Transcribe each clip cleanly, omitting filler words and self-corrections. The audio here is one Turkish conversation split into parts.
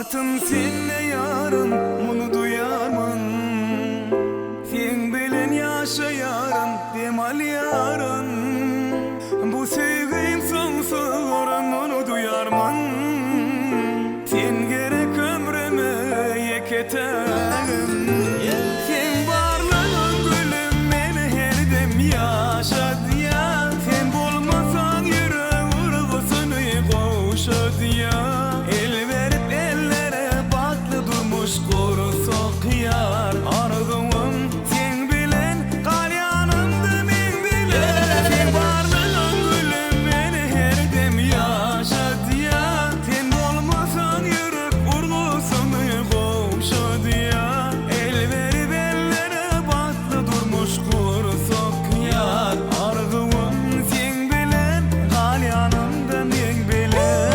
Baktım senle yarın bunu duyarmın. Sen bilen yaşayarın demal yarın. Bu sevgim sonsuz onu duyarmın. Sen gerek ömrüme yeketerim. Sen varlığın gülüm beni her dem yaşadı ya. Sen bulmasan yürek vurgusunu koşadı ya. El verip ellere baklı durmuş kuru sokyar. Arzum sen bilen kal yanımda men bilen. Sen varlığın gülüm beni her dem yaşadı ya. Sen bulmasan yürek vurgusunu koşadı ya. El verip ellere baklı durmuş kuru sokyar. Arzum sen bilen kal yanımda men bilen.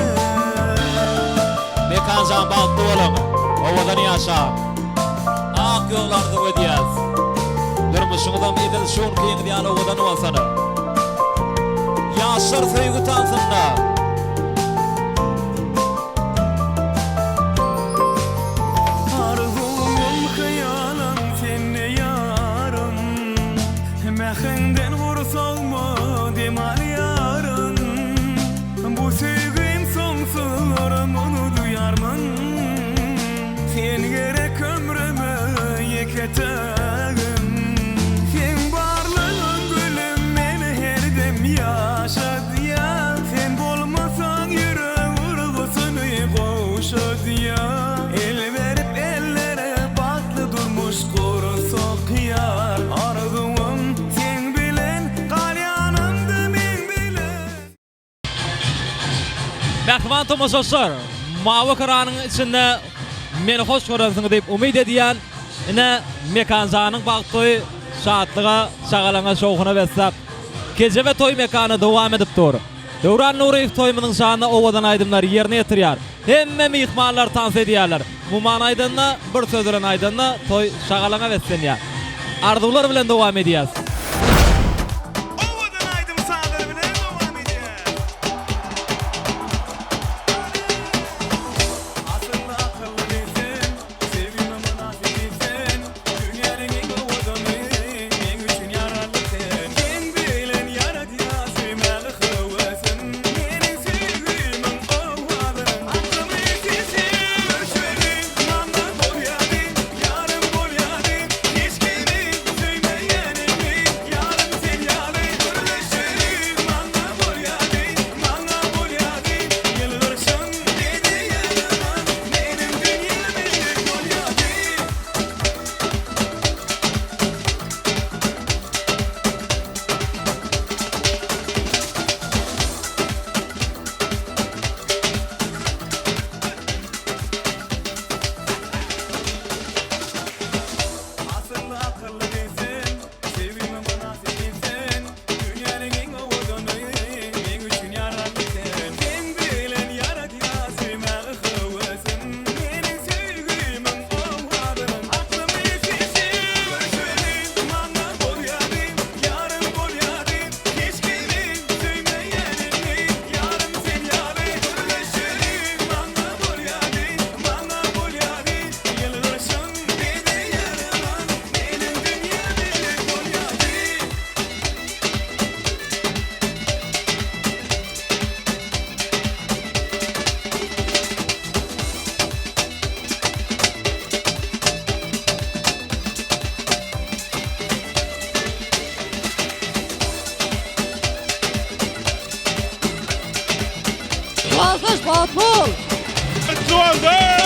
Mekanzan baktı oğlum, ovadan yaşa. Ak yollardı ödeyaz. Durmuşundan edil şun kıyın diyan ovadan olsana. Yaşar sevgi tansında. Arzum hayalim senle yarım. Mehinden vursalma demal yarın. Bu sevgim sonsuz onu duyarmın. Sen gerek ömrüme yeketerim. Sen varlığın gülüm beni her dem yaşadı ya. Sen bulmasan yürek vurgusunu koşadı ya. El verip ellere baklı durmuş kuru sokyar. Arzum sen bilen kal yanımda men bilen. Mehman tomasoslar, mavi kıranın içinde meni hoş görürsün deyip umid ediyen ine mekanzanın baktığı saatlığa sağalana soğukuna beslap gece ve toy mekanı devam edip doğru. Devran Nuriyev toymunun şanına ovadan aydımlar yerine yetiriyar. Hemme mihmanlar tans ediyarlar. Muman aydınla bir sözüren aydınla toy sağalana beslen ya. Ardular bilen devam ediyaz. Ovadan aydım sağları bile devam ediyor. Aslında akıllı değilsin, sevgime münasip değilsin. Dünyanın en ovadanı, en üçün yararlı sen. Sen bilen yaratıyor sevmeli hıvasın. Benim sevgimin ovadan, aklımı yetişir. Görüşelim, mandan bol yadin, yarım bol yadin. Hiç kimi sevmeyenim mi, yarım sen yadin. Görüşelim, mandan bol yadin, mandan bol yadin. Yıldırsın dedi yanıma, benim dünyam ellek bol yadin. Aslında akıllı değilsin, sevgime münasip değilsin. Dünyanın en ovadanı, en üçün yararlı sen. Sen bilen yaratıyor sevmeli hıvasın. Benim sevgimin ovadan, aklımı yetişir. Görüşelim, mandan bol yadin, yarım bol yadin. Hiç kimi sevmeyenim mi, yarım sen yadin. Görüşelim, mandan bol yadin, mandan bol yadin. Yıldırsın dedi yanıma, benim dünyam ellek bol yadin. Alkış Batbol! Tuan'da